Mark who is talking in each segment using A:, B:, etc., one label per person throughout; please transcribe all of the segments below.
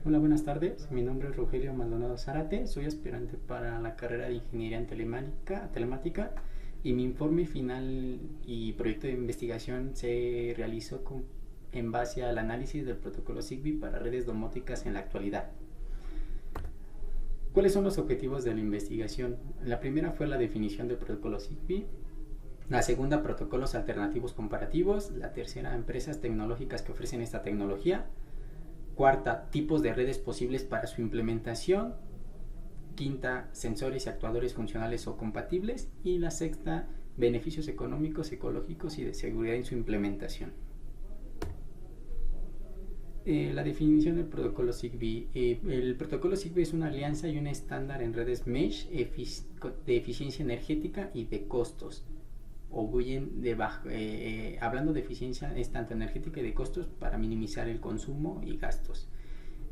A: Hola, buenas tardes. Mi nombre es Rogelio Maldonado Zárate. Soy aspirante para la carrera de Ingeniería en Telemática y mi informe final y proyecto de investigación se realizó en base al análisis del protocolo Zigbee para redes domóticas en la actualidad. ¿Cuáles son los objetivos de la investigación? La primera fue la definición del protocolo Zigbee. La segunda, protocolos alternativos comparativos. La tercera, empresas tecnológicas que ofrecen esta tecnología. Cuarta, tipos de redes posibles para su implementación. Quinta, sensores y actuadores funcionales o compatibles. Y la sexta, beneficios económicos, ecológicos y de seguridad en su implementación. La definición del protocolo Zigbee. El protocolo Zigbee es una alianza y un estándar en redes mesh de eficiencia energética y de costos. Hablando de eficiencia, es tanto energética y de costos para minimizar el consumo y gastos.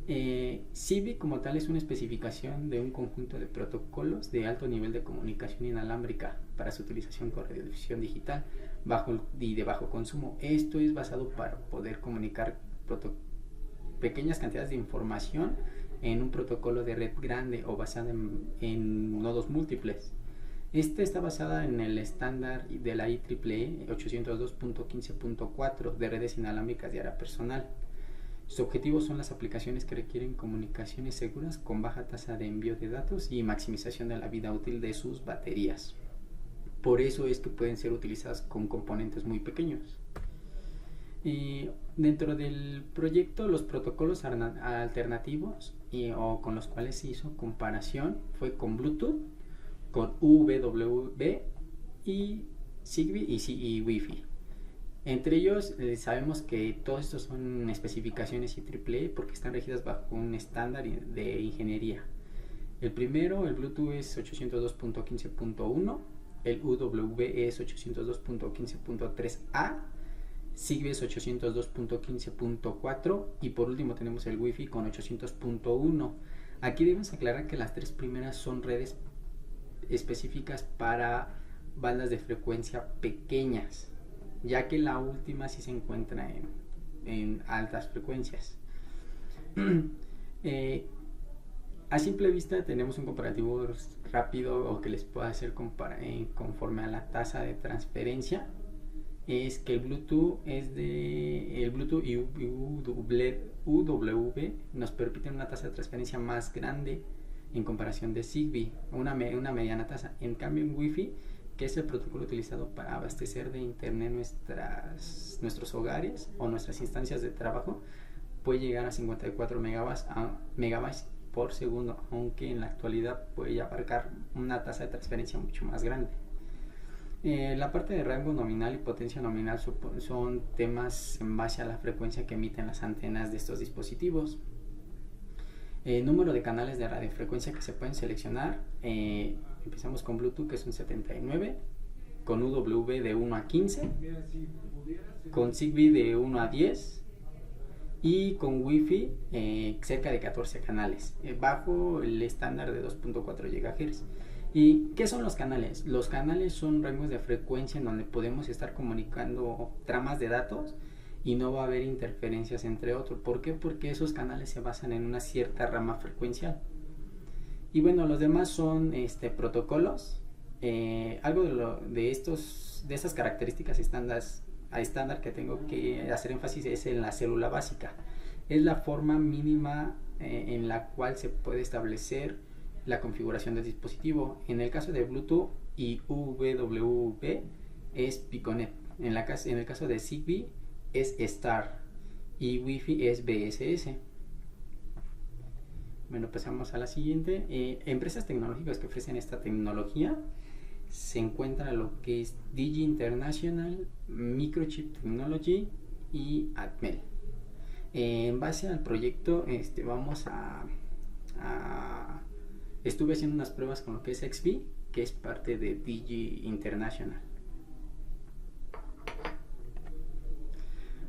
A: Zigbee como tal es una especificación de un conjunto de protocolos de alto nivel de comunicación inalámbrica para su utilización con radiodifusión digital y de bajo consumo. Esto es basado para poder comunicar pequeñas cantidades de información en un protocolo de red grande o basada en nodos múltiples. Esta está basada en el estándar de la IEEE 802.15.4 de redes inalámbricas de área personal. Sus objetivos son las aplicaciones que requieren comunicaciones seguras con baja tasa de envío de datos y maximización de la vida útil de sus baterías. Por eso es que pueden ser utilizadas con componentes muy pequeños. Dentro del proyecto, los protocolos alternativos o con los cuales se hizo comparación fue con Bluetooth, con UWB y Zigbee y Wi-Fi. Entre ellos sabemos que todos estos son especificaciones IEEE porque están regidas bajo un estándar de ingeniería. El primero, el Bluetooth, es 802.15.1, el UWB es 802.15.3A, Zigbee es 802.15.4 y por último tenemos el Wi-Fi con 800.1. Aquí debemos aclarar que las tres primeras son redes específicas para bandas de frecuencia pequeñas, ya que la última sí se encuentra en altas frecuencias. A simple vista tenemos un comparativo rápido o que les pueda hacer conforme a la tasa de transferencia. Es que el Bluetooth y UWB nos permiten una tasa de transferencia más grande en comparación de Zigbee, una mediana tasa. En cambio, en Wi-Fi, que es el protocolo utilizado para abastecer de internet nuestros hogares o nuestras instancias de trabajo, puede llegar a 54 megabytes por segundo, aunque en la actualidad puede abarcar una tasa de transferencia mucho más grande. La parte de rango nominal y potencia nominal son temas en base a la frecuencia que emiten las antenas de estos dispositivos. Número de canales de radiofrecuencia que se pueden seleccionar. Empezamos con Bluetooth, que es un 79, con UWB de 1 a 15, con Zigbee de 1 a 10 y con Wi-Fi cerca de 14 canales, bajo el estándar de 2.4 GHz. ¿Y qué son los canales? Los canales son rangos de frecuencia en donde podemos estar comunicando tramas de datos y no va a haber interferencias entre otros. ¿Por qué? Porque esos canales se basan en una cierta rama frecuencial. Y bueno, los demás son protocolos. Algo de esas características estándar que tengo que hacer énfasis es en la célula básica. Es la forma mínima en la cual se puede establecer la configuración del dispositivo. En el caso de Bluetooth y UWB es Piconet. En el caso de Zigbee es Star y Wi-Fi es BSS. Bueno, pasamos a la siguiente. Empresas tecnológicas que ofrecen esta tecnología se encuentran lo que es Digi International, Microchip Technology y Atmel. En base al proyecto estuve haciendo unas pruebas con lo que es XBee, que es parte de Digi International.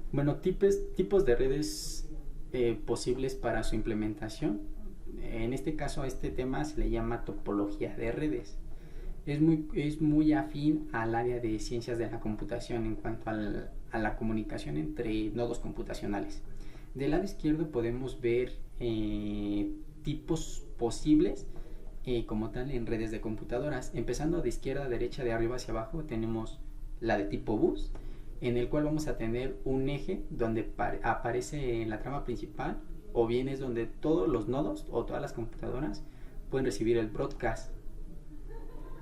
A: Bueno, tipos de redes posibles para su implementación. En este caso, a este tema se le llama topología de redes. Es muy afín al área de ciencias de la computación en cuanto a la comunicación entre nodos computacionales. Del lado izquierdo podemos ver tipos posibles como tal en redes de computadoras. Empezando de izquierda a derecha, de arriba hacia abajo, tenemos la de tipo bus, en el cual vamos a tener un eje donde aparece en la trama principal, o bien es donde todos los nodos o todas las computadoras pueden recibir el broadcast.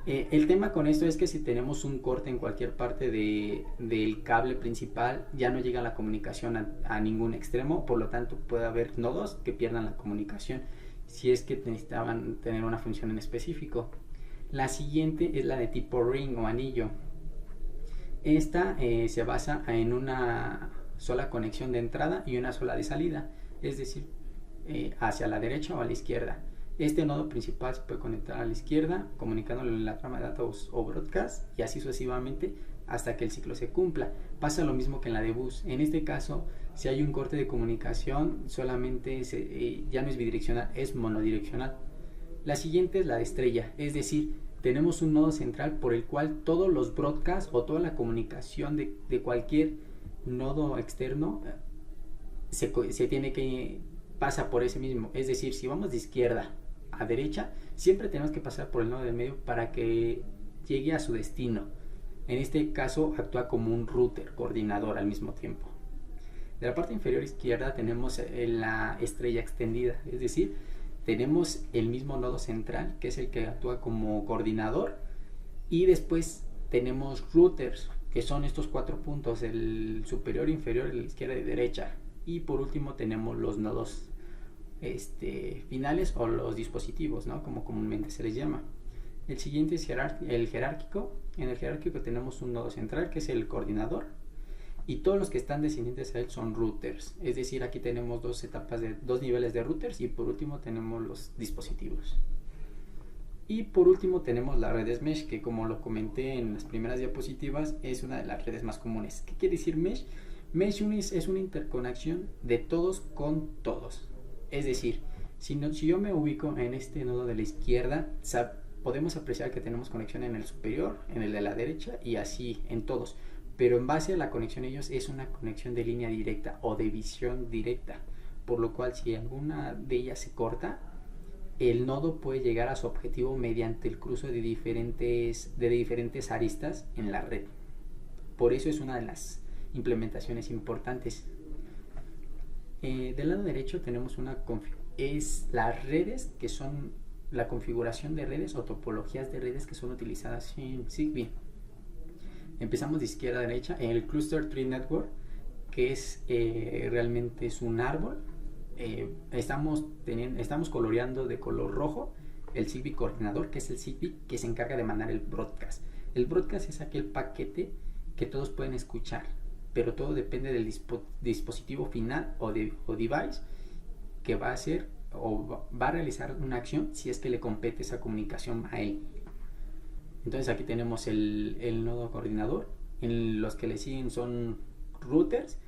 A: El tema con esto es que si tenemos un corte en cualquier parte del cable principal, ya no llega la comunicación a ningún extremo, por lo tanto puede haber nodos que pierdan la comunicación si es que necesitaban tener una función en específico. La siguiente es la de tipo ring o anillo. Esta se basa en una sola conexión de entrada y una sola de salida, es decir, hacia la derecha o a la izquierda. Este nodo principal se puede conectar a la izquierda, comunicándole la trama de datos o broadcast, y así sucesivamente hasta que el ciclo se cumpla. Pasa lo mismo que en la de bus. En este caso, si hay un corte de comunicación, solamente ya no es bidireccional, es monodireccional. La siguiente es la de estrella, es decir, tenemos un nodo central por el cual todos los broadcasts o toda la comunicación de cualquier nodo externo se tiene que pasa por ese mismo. Es decir, si vamos de izquierda a derecha, siempre tenemos que pasar por el nodo del medio para que llegue a su destino. En este caso actúa como un router, coordinador al mismo tiempo. De la parte inferior izquierda tenemos la estrella extendida, es decir, tenemos el mismo nodo central, que es el que actúa como coordinador, y después tenemos routers, que son estos 4 puntos, el superior, inferior, la izquierda y derecha. Y por último tenemos los nodos finales o los dispositivos, ¿no? Como comúnmente se les llama. El siguiente es el jerárquico. En el jerárquico tenemos un nodo central, que es el coordinador, y todos los que están descendientes a él son routers. Es decir, aquí tenemos dos niveles de routers, y por último tenemos los dispositivos. Y por último tenemos las redes mesh, que como lo comenté en las primeras diapositivas, es una de las redes más comunes. ¿Qué quiere decir mesh? Mesh es una interconexión de todos con todos. Es decir, si yo me ubico en este nodo de la izquierda, podemos apreciar que tenemos conexión en el superior, en el de la derecha y así en todos. Pero en base a la conexión de ellos es una conexión de línea directa o de visión directa. Por lo cual si alguna de ellas se corta, el nodo puede llegar a su objetivo mediante el cruce de diferentes aristas en la red. Por eso es una de las implementaciones importantes. Del lado derecho tenemos las redes, que son la configuración de redes o topologías de redes que son utilizadas en Zigbee. Empezamos de izquierda a derecha. El Cluster Tree Network, que realmente es un árbol. Estamos coloreando de color rojo el Zigbee coordinador, que es el Zigbee que se encarga de mandar el broadcast. El broadcast es aquel paquete que todos pueden escuchar, pero todo depende del dispositivo final o device que va a hacer o va a realizar una acción si es que le compete esa comunicación a él. Entonces aquí tenemos el nodo coordinador. En los que le siguen son routers,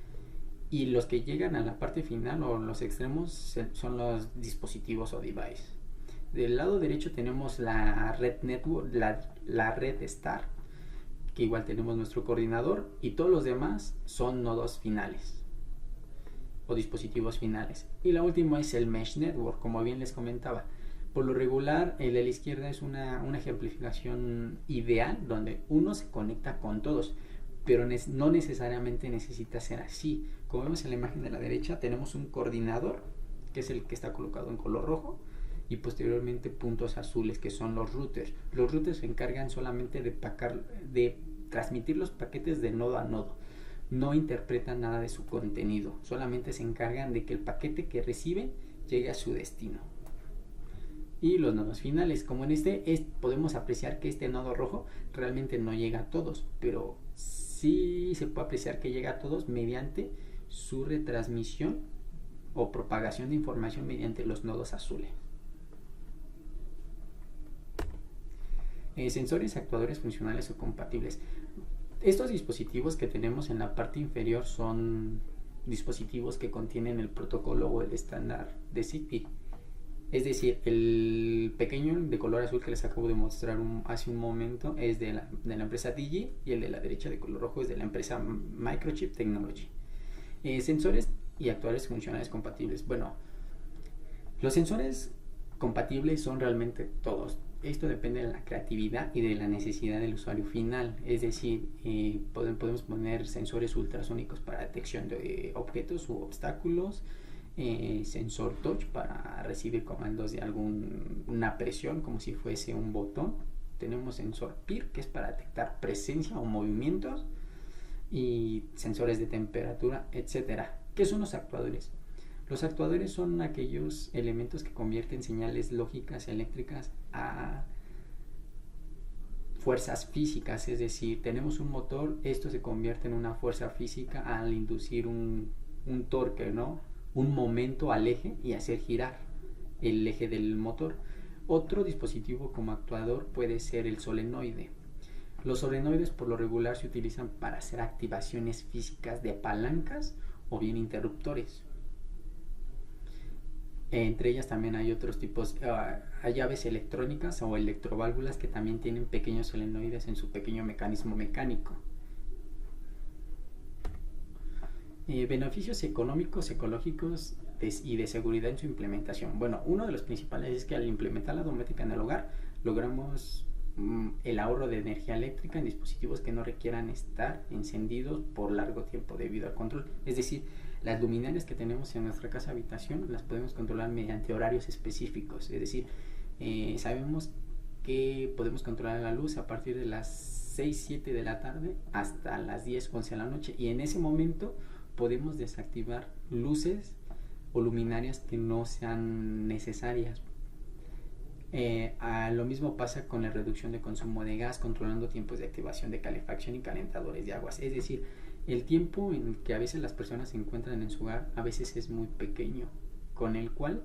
A: y los que llegan a la parte final o los extremos son los dispositivos o device. Del lado derecho tenemos la red network, la red star, que igual tenemos nuestro coordinador, y todos los demás son nodos finales o dispositivos finales. Y la última es el mesh network, como bien les comentaba. Por lo regular, el de la izquierda es una ejemplificación ideal donde uno se conecta con todos, pero no necesariamente necesita ser así. Como vemos en la imagen de la derecha, tenemos un coordinador, que es el que está colocado en color rojo, y posteriormente puntos azules, que son los routers. Los routers se encargan solamente de transmitir los paquetes de nodo a nodo. No interpretan nada de su contenido, solamente se encargan de que el paquete que reciben llegue a su destino. Y los nodos finales, como en podemos apreciar que este nodo rojo realmente no llega a todos, pero sí se puede apreciar que llega a todos mediante su retransmisión o propagación de información mediante los nodos azules. Sensores, actuadores funcionales o compatibles. Estos dispositivos que tenemos en la parte inferior son dispositivos que contienen el protocolo o el estándar de Zigbee. Es decir, el pequeño de color azul que les acabo de mostrar hace un momento es de la empresa Digi, y el de la derecha de color rojo es de la empresa Microchip Technology. Sensores y actuadores funcionales compatibles. Bueno, los sensores compatibles son realmente todos. Esto depende de la creatividad y de la necesidad del usuario final. Es decir, podemos poner sensores ultrasónicos para detección de objetos u obstáculos, sensor touch para recibir comandos de alguna presión como si fuese un botón. Tenemos sensor PIR, que es para detectar presencia o movimientos, y sensores de temperatura, etcétera. ¿Qué son los actuadores? Los actuadores son aquellos elementos que convierten señales lógicas eléctricas a fuerzas físicas, es decir, tenemos un motor, esto se convierte en una fuerza física al inducir un torque, ¿no? Un momento al eje y hacer girar el eje del motor. Otro dispositivo como actuador puede ser el solenoide. Los solenoides por lo regular se utilizan para hacer activaciones físicas de palancas o bien interruptores. Entre ellas también hay otros tipos, hay llaves electrónicas o electroválvulas que también tienen pequeños solenoides en su pequeño mecanismo mecánico. Beneficios económicos, ecológicos y de seguridad en su implementación. Bueno, uno de los principales es que al implementar la domótica en el hogar logramos el ahorro de energía eléctrica en dispositivos que no requieran estar encendidos por largo tiempo debido al control. Es decir, las luminarias que tenemos en nuestra casa habitación las podemos controlar mediante horarios específicos. Es decir, sabemos que podemos controlar la luz a partir de las 6, 7 de la tarde hasta las 10, 11 de la noche, y en ese momento podemos desactivar luces o luminarias que no sean necesarias. Lo mismo pasa con la reducción de consumo de gas, controlando tiempos de activación de calefacción y calentadores de aguas. Es decir, el tiempo en que a veces las personas se encuentran en su hogar a veces es muy pequeño, con el cual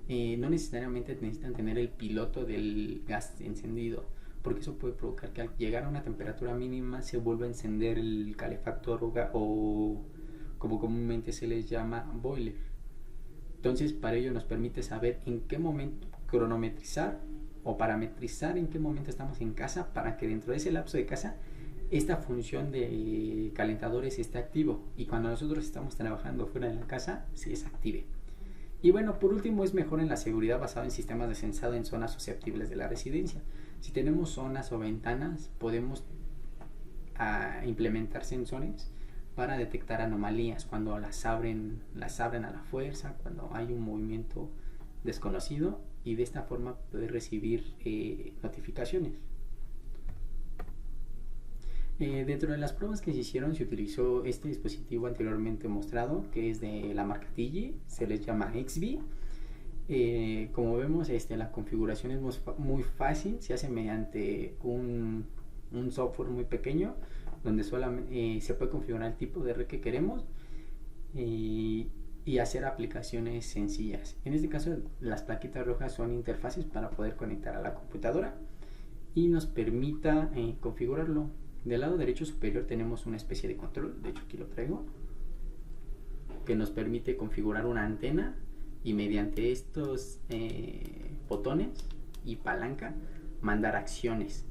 A: no necesariamente necesitan tener el piloto del gas encendido, porque eso puede provocar que al llegar a una temperatura mínima se vuelva a encender el calefactor o como comúnmente se les llama, boiler. Entonces, para ello nos permite saber en qué momento cronometrizar o parametrizar en qué momento estamos en casa, para que dentro de ese lapso de casa esta función de calentadores esté activo, y cuando nosotros estamos trabajando fuera de la casa se desactive. Y bueno, por último, es mejor en la seguridad basado en sistemas de sensado en zonas susceptibles de la residencia. Si tenemos zonas o ventanas, podemos implementar sensores para detectar anomalías, cuando las abren a la fuerza, cuando hay un movimiento desconocido, y de esta forma poder recibir notificaciones. Dentro de las pruebas que se hicieron se utilizó este dispositivo anteriormente mostrado, que es de la marca TIGI, se les llama XBee. Como vemos, la configuración es muy fácil, se hace mediante un software muy pequeño, donde solamente se puede configurar el tipo de red que queremos y hacer aplicaciones sencillas. En este caso, las plaquitas rojas son interfaces para poder conectar a la computadora y nos permita configurarlo. Del lado derecho superior tenemos una especie de control, de hecho aquí lo traigo, que nos permite configurar una antena, y mediante estos botones y palanca mandar acciones.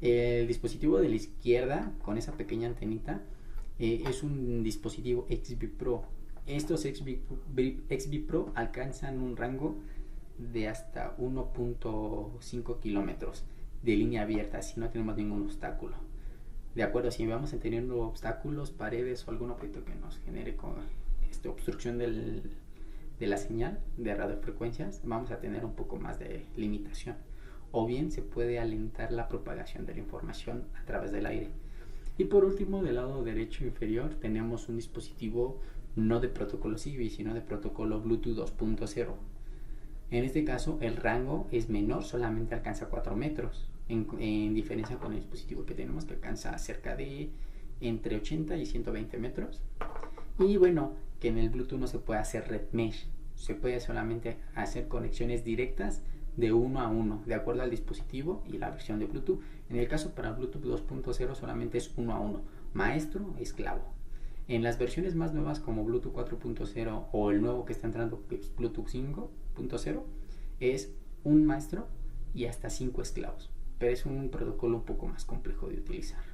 A: El dispositivo de la izquierda con esa pequeña antenita es un dispositivo XBee Pro. Estos XBee Pro alcanzan un rango de hasta 1.5 kilómetros de línea abierta si no tenemos ningún obstáculo. De acuerdo, si vamos teniendo obstáculos, paredes o algún objeto que nos genere obstrucción de la señal de radiofrecuencias, vamos a tener un poco más de limitación, o bien se puede alentar la propagación de la información a través del aire. Y por último, del lado derecho inferior tenemos un dispositivo no de protocolo Zigbee, sino de protocolo Bluetooth 2.0. En este caso el rango es menor, solamente alcanza 4 metros, en diferencia con el dispositivo que tenemos, que alcanza cerca de entre 80 y 120 metros. Y bueno, que en el Bluetooth no se puede hacer red mesh, se puede solamente hacer conexiones directas de 1 a 1, de acuerdo al dispositivo y la versión de Bluetooth. En el caso para Bluetooth 2.0 solamente es 1 a 1, maestro, esclavo. En las versiones más nuevas como Bluetooth 4.0 o el nuevo que está entrando, que es Bluetooth 5.0, es un maestro y hasta 5 esclavos, pero es un protocolo un poco más complejo de utilizar.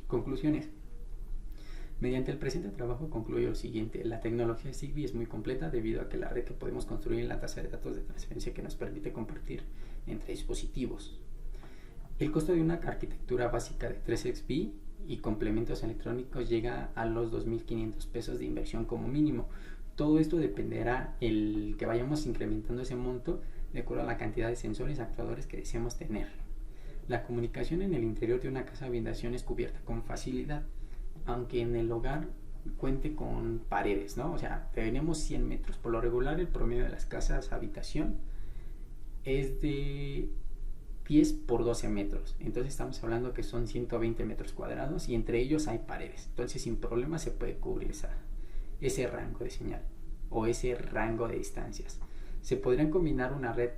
A: Conclusiones. Mediante el presente trabajo concluyo lo siguiente: la tecnología Zigbee es muy completa debido a que la red que podemos construir en la tasa de datos de transferencia que nos permite compartir entre dispositivos. El costo de una arquitectura básica de 3xb y complementos electrónicos llega a los 2.500 pesos de inversión como mínimo. Todo esto dependerá el que vayamos incrementando ese monto de acuerdo a la cantidad de sensores actuadores que deseemos tener. La comunicación en el interior de una casa de habitación es cubierta con facilidad, aunque en el hogar cuente con paredes, ¿no? O sea, tenemos 100 metros. Por lo regular, el promedio de las casas habitación es de 10 por 12 metros. Entonces estamos hablando que son 120 metros cuadrados y entre ellos hay paredes. Entonces sin problema se puede cubrir ese rango de señal o ese rango de distancias. Se podrían combinar una red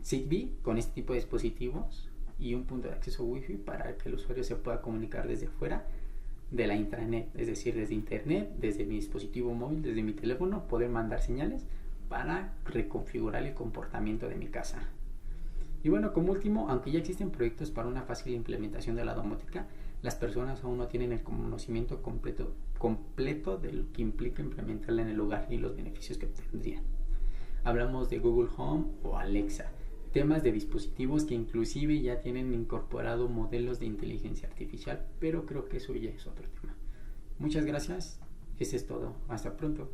A: Zigbee con este tipo de dispositivos y un punto de acceso Wi-Fi para que el usuario se pueda comunicar desde fuera de la intranet, es decir, desde internet, desde mi dispositivo móvil, desde mi teléfono, poder mandar señales para reconfigurar el comportamiento de mi casa. Y bueno, como último, aunque ya existen proyectos para una fácil implementación de la domótica, las personas aún no tienen el conocimiento completo de lo que implica implementarla en el hogar y los beneficios que obtendrían. Hablamos de Google Home o Alexa, temas de dispositivos que inclusive ya tienen incorporado modelos de inteligencia artificial, pero creo que eso ya es otro tema. Muchas gracias, eso es todo, hasta pronto.